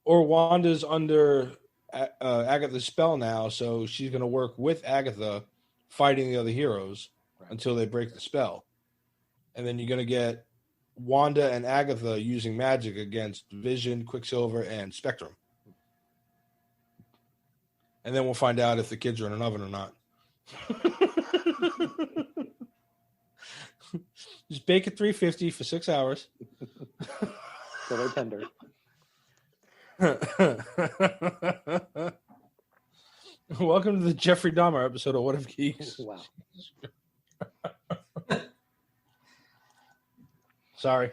or Wanda's under Agatha's spell now, so she's going to work with Agatha fighting the other heroes until they break the spell. And then you're going to get Wanda and Agatha using magic against Vision, Quicksilver, and Spectrum. And then we'll find out if the kids are in an oven or not. Just bake at 350 for 6 hours. So they're tender. Welcome to the Jeffrey Dahmer episode of What If Geeks. Wow. Sorry.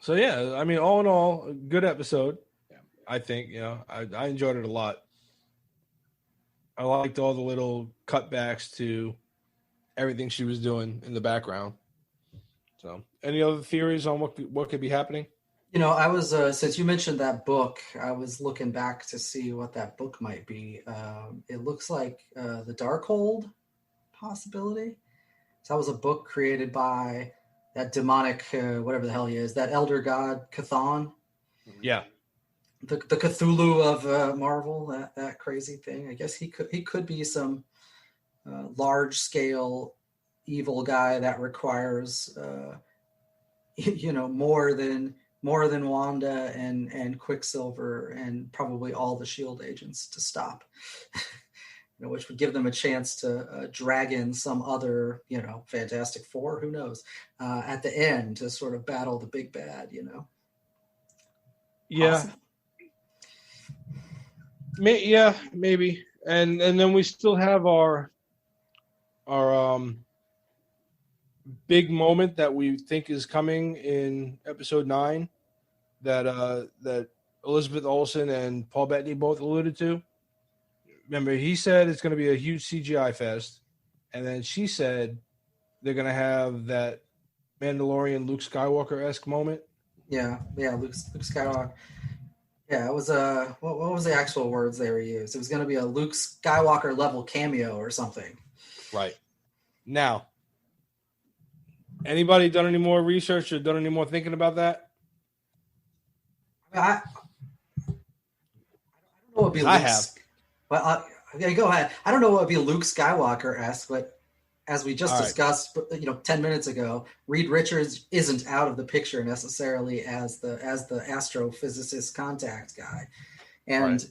So yeah, I mean, all in all, a good episode. Yeah. I think, I enjoyed it a lot. I liked all the little cutbacks to everything she was doing in the background. So, any other theories on what could be happening? I was since you mentioned that book, I was looking back to see what that book might be. It looks like the Darkhold possibility. So that was a book created by that demonic, whatever the hell he is, that elder god Chthon. Yeah. The Cthulhu of Marvel, that crazy thing. I guess he could be some large scale evil guy that requires more than Wanda and Quicksilver and probably all the Shield agents to stop. Which would give them a chance to drag in some other, Fantastic Four, who knows, at the end to sort of battle the big bad, Yeah. Yeah, maybe. And then we still have our big moment that we think is coming in episode 9 that Elizabeth Olsen and Paul Bettany both alluded to. Remember, he said it's going to be a huge CGI fest, and then she said they're going to have that Mandalorian Luke Skywalker-esque moment. Yeah, Luke Skywalker. Yeah, it was what was the actual words they were used? It was going to be a Luke Skywalker level cameo or something. Right. Now, anybody done any more research or done any more thinking about that? I don't know what I have. Well, okay, go ahead. I don't know what would be Luke Skywalker-esque, but as we just discussed, 10 minutes ago, Reed Richards isn't out of the picture necessarily as the astrophysicist contact guy, and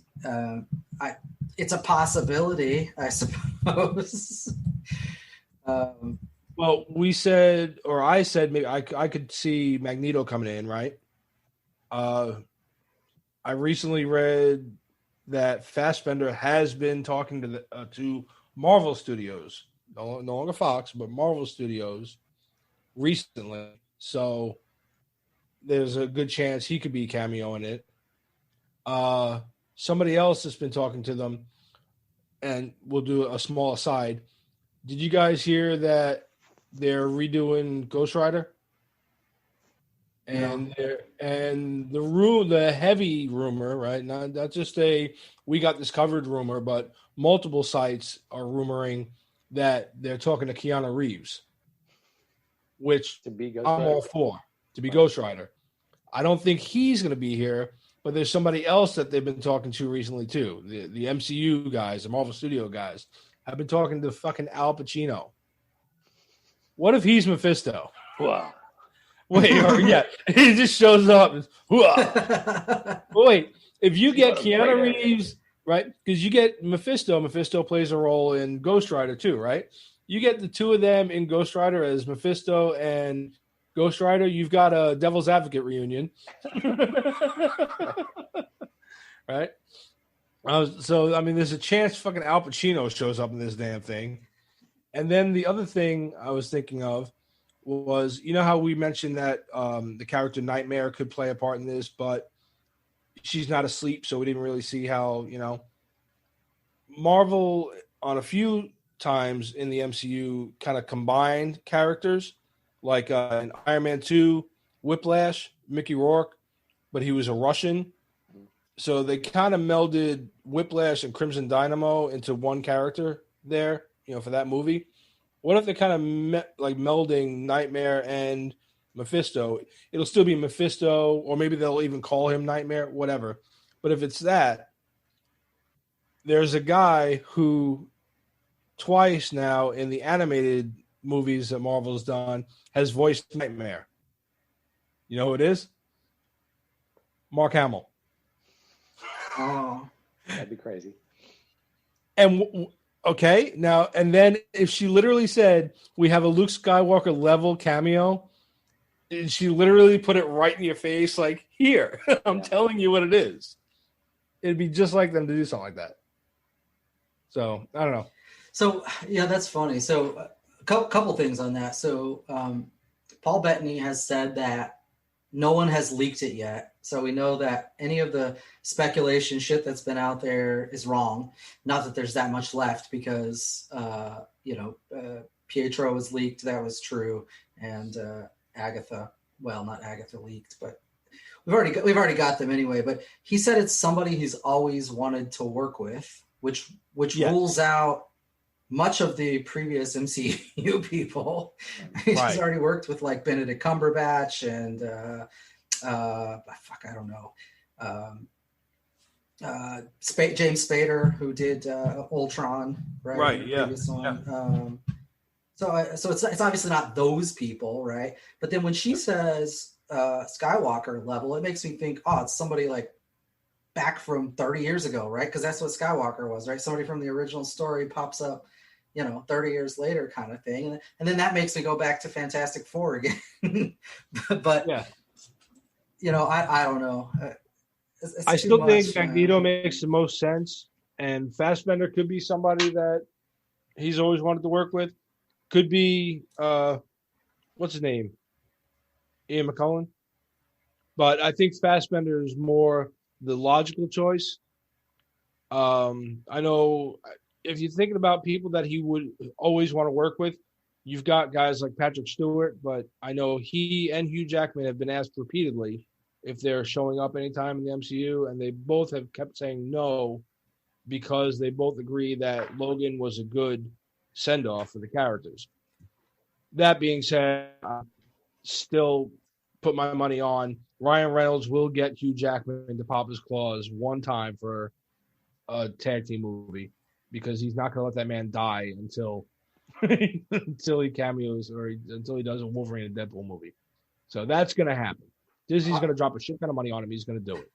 it's a possibility, I suppose. Well, we said, or I said, maybe I could see Magneto coming in, right? I recently read that Fassbender has been talking to Marvel Studios, no longer Fox, but Marvel Studios recently. So there's a good chance he could be cameoing it. Somebody else has been talking to them, and we'll do a small aside. Did you guys hear that they're redoing Ghost Rider? And the heavy rumor, right? Not just we got this covered rumor, but multiple sites are rumoring that they're talking to Keanu Reeves, which I'm all for, to be Ghost Rider. I don't think he's going to be here, but there's somebody else that they've been talking to recently too. The MCU guys, the Marvel Studio guys, have been talking to fucking Al Pacino. What if he's Mephisto? Wow. Wait, he just shows up. Wait, if you get Keanu Reeves, right? Because you get Mephisto. Mephisto plays a role in Ghost Rider too, right? You get the two of them in Ghost Rider as Mephisto and Ghost Rider. You've got a Devil's Advocate reunion, right? So I mean, there's a chance fucking Al Pacino shows up in this damn thing. And then the other thing I was thinking of was, how we mentioned that the character Nightmare could play a part in this, but she's not asleep, so we didn't really see how, Marvel on a few times in the MCU kind of combined characters, like in Iron Man 2, Whiplash, Mickey Rourke, but he was a Russian. So they kind of melded Whiplash and Crimson Dynamo into one character there, for that movie. What if they're kind of melding Nightmare and Mephisto? It'll still be Mephisto, or maybe they'll even call him Nightmare, whatever. But if it's that, there's a guy who twice now in the animated movies that Marvel's done has voiced Nightmare. You know who it is? Mark Hamill. Oh, that'd be crazy. And okay, now, and then if she literally said, we have a Luke Skywalker level cameo, and she literally put it right in your face, like, here, I'm telling you what it is. It'd be just like them to do something like that. So, I don't know. So, yeah, that's funny. So, a couple things on that. So, Paul Bettany has said that no one has leaked it yet. So we know that any of the speculation shit that's been out there is wrong. Not that there's that much left because, Pietro was leaked. That was true. And Agatha, well, not Agatha leaked, but we've already got them anyway. But he said it's somebody he's always wanted to work with, which rules out much of the previous MCU people. He's already worked with like Benedict Cumberbatch and I don't know. James Spader, who did Ultron, right? Right. Yeah. One. So it's obviously not those people, right? But then when she says Skywalker level, it makes me think, oh, it's somebody like back from 30 years ago, right? Because that's what Skywalker was, right? Somebody from the original story pops up, 30 years later kind of thing. And then that makes me go back to Fantastic Four again. But, yeah. I don't know. I still think Magneto makes the most sense. And Fassbender could be somebody that he's always wanted to work with. Could be, what's his name? Ian McKellen. But I think Fassbender is more the logical choice. I know if you're thinking about people that he would always want to work with, you've got guys like Patrick Stewart, but I know he and Hugh Jackman have been asked repeatedly if they're showing up anytime in the MCU, and they both have kept saying no because they both agree that Logan was a good send-off for the characters. That being said, I still put my money on Ryan Reynolds will get Hugh Jackman to pop his claws one time for a tag team movie, because he's not going to let that man die until until he cameos or until he does a Wolverine and Deadpool movie. So that's going to happen. Disney's going to drop a shit ton of money on him. He's going to do it.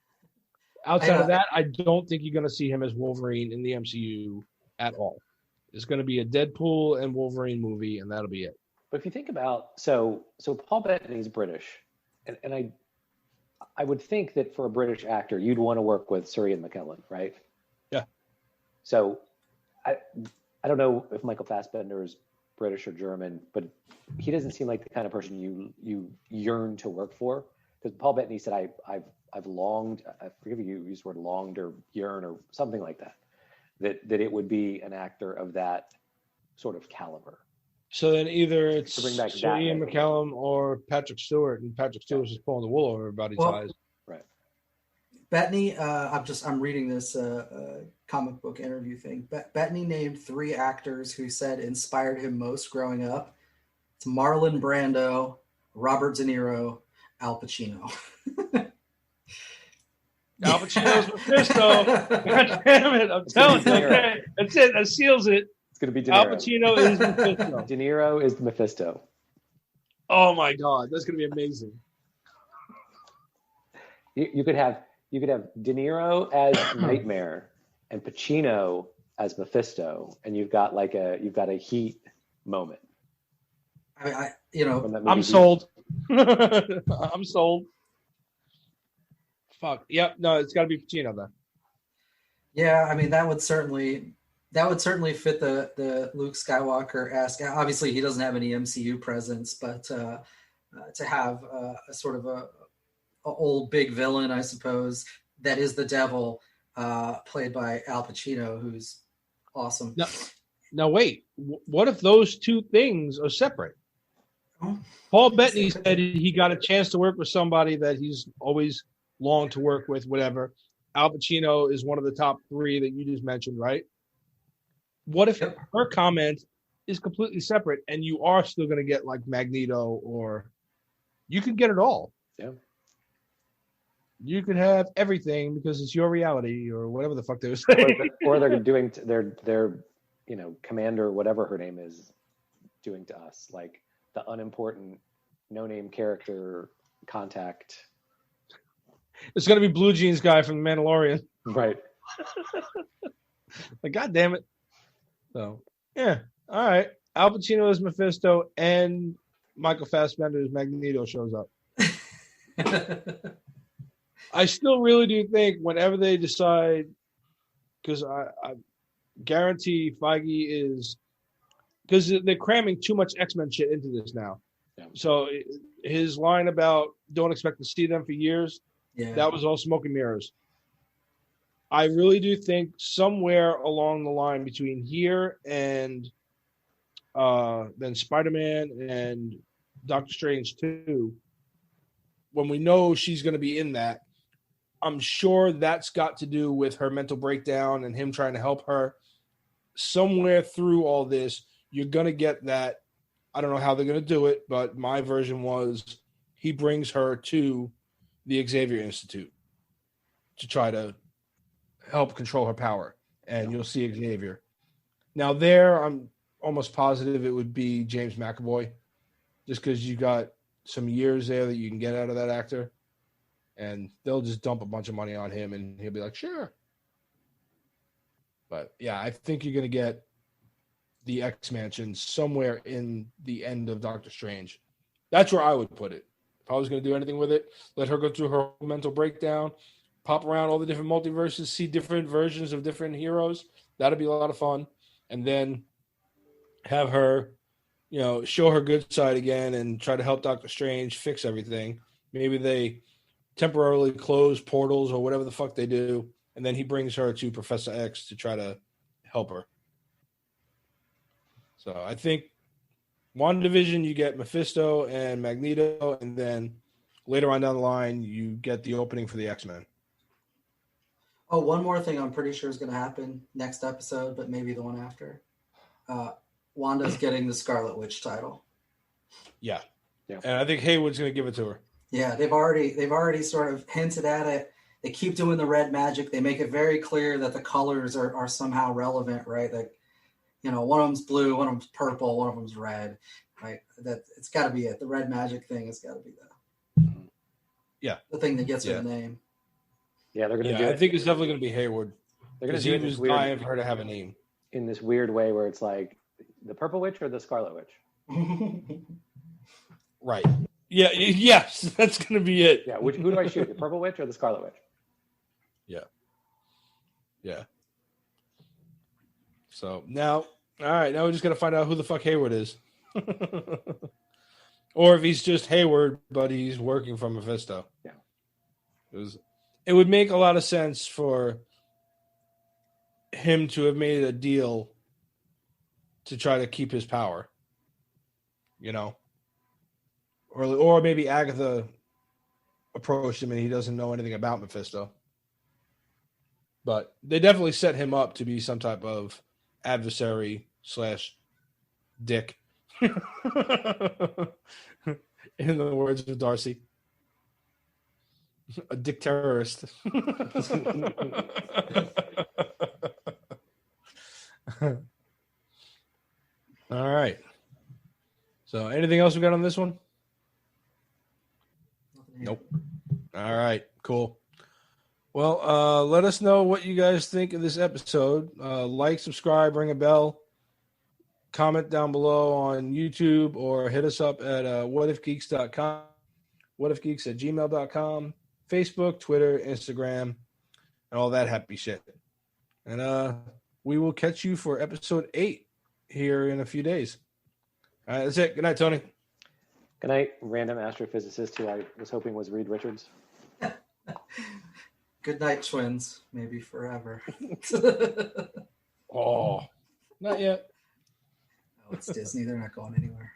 Outside of that, I don't think you're going to see him as Wolverine in the MCU at all. It's going to be a Deadpool and Wolverine movie, and that'll be it. But if you think about, so Paul Bettany's British, and I would think that for a British actor, you'd want to work with Sir Ian McKellen, right? Yeah. So I don't know if Michael Fassbender is British or German, but he doesn't seem like the kind of person you yearn to work for. Because Paul Bettany said, I've longed, I forget if you used the word longed or yearn or something like that, that it would be an actor of that sort of caliber. So then either it's Sir Ian McKellen or Patrick Stewart, and Patrick Stewart's just pulling the wool over everybody's eyes. Right. Bettany, I'm reading this comic book interview thing. Bettany named 3 actors who said inspired him most growing up. It's Marlon Brando, Robert De Niro, Al Pacino. Al Pacino's Mephisto. God damn it! I'm telling you, that's it. That seals it. It's going to be De Niro. Al Pacino is Mephisto. De Niro is the Mephisto. Oh my God, that's going to be amazing. You could have De Niro as Nightmare and Pacino as Mephisto, and you've got a Heat moment. I'm sold. I'm sold. Fuck. Yep. No, it's got to be Pacino then. Yeah, I mean that would certainly fit the Luke Skywalker-esque. Obviously, he doesn't have any MCU presence, but to have a sort of a old big villain, I suppose, that is the devil, played by Al Pacino, who's awesome. Now wait. What if those two things are separate? Paul Bettany said he got a chance to work with somebody that he's always longed to work with, whatever. Al Pacino is one of the top 3 that you just mentioned, right? What if her comment is completely separate and you are still going to get like Magneto, or you can get it all? Yeah. You could have everything because it's your reality, or whatever the fuck they were saying. Or they're doing their commander, whatever her name is, doing to us, like the unimportant, no-name character contact. It's going to be Blue Jeans guy from The Mandalorian. Right. Like, God damn it. So, yeah. All right. Al Pacino is Mephisto and Michael Fassbender as Magneto shows up. I still really do think whenever they decide, because I guarantee Feige is, because they're cramming too much X-Men shit into this now. Yeah. So his line about don't expect to see them for years, that was all smoke and mirrors. I really do think somewhere along the line between here and then Spider-Man and Doctor Strange 2, when we know she's going to be in that, I'm sure that's got to do with her mental breakdown and him trying to help her. Somewhere through all this, you're going to get that. I don't know how they're going to do it, but my version was he brings her to the Xavier Institute to try to help control her power, and you'll see Xavier. Now there, I'm almost positive it would be James McAvoy, just because you got some years there that you can get out of that actor, and they'll just dump a bunch of money on him, and he'll be like, sure. But yeah, I think you're going to get the X-Mansion somewhere in the end of Doctor Strange. That's where I would put it. If I was going to do anything with it, let her go through her mental breakdown, pop around all the different multiverses, see different versions of different heroes. That'd be a lot of fun. And then have her, show her good side again and try to help Doctor Strange fix everything. Maybe they temporarily close portals or whatever the fuck they do, and then he brings her to Professor X to try to help her. So I think WandaVision, you get Mephisto and Magneto, and then later on down the line, you get the opening for the X-Men. Oh, one more thing I'm pretty sure is going to happen next episode, but maybe the one after. Wanda's getting the Scarlet Witch title. Yeah. And I think Hayward's going to give it to her. Yeah, they've already sort of hinted at it. They keep doing the red magic. They make it very clear that the colors are somehow relevant, right? That, one of them's blue, one of them's purple, one of them's red, right? That it's got to be it. The red magic thing has got to be the thing that gets her the name. Yeah, they're going to do it. I think it's definitely going to be Hayward. They're going to do it was dying for her to have a name. In this weird way where it's like the Purple Witch or the Scarlet Witch. Right. Yeah. Yes, that's going to be it. Yeah. Who do I shoot? The Purple Witch or the Scarlet Witch? Yeah. Yeah. So now, all right, now we just got to find out who the fuck Hayward is. Or if he's just Hayward, but he's working for Mephisto. Yeah. It would make a lot of sense for him to have made a deal to try to keep his power. Or maybe Agatha approached him and he doesn't know anything about Mephisto. But they definitely set him up to be some type of adversary / dick. In the words of Darcy. A dick terrorist. All right. So anything else we got on this one? Nope. All right, cool. Well, let us know what you guys think of this episode. Like, subscribe, ring a bell, comment down below on YouTube, or hit us up at whatifgeeks.com, whatifgeeks@gmail.com, Facebook, Twitter, Instagram, and all that happy shit. And we will catch you for episode 8 here in a few days. All right, that's it. Good night, Tony. Good night, random astrophysicist who I was hoping was Reed Richards. Good night, twins. Maybe forever. Oh, not yet. Oh, it's Disney. They're not going anywhere.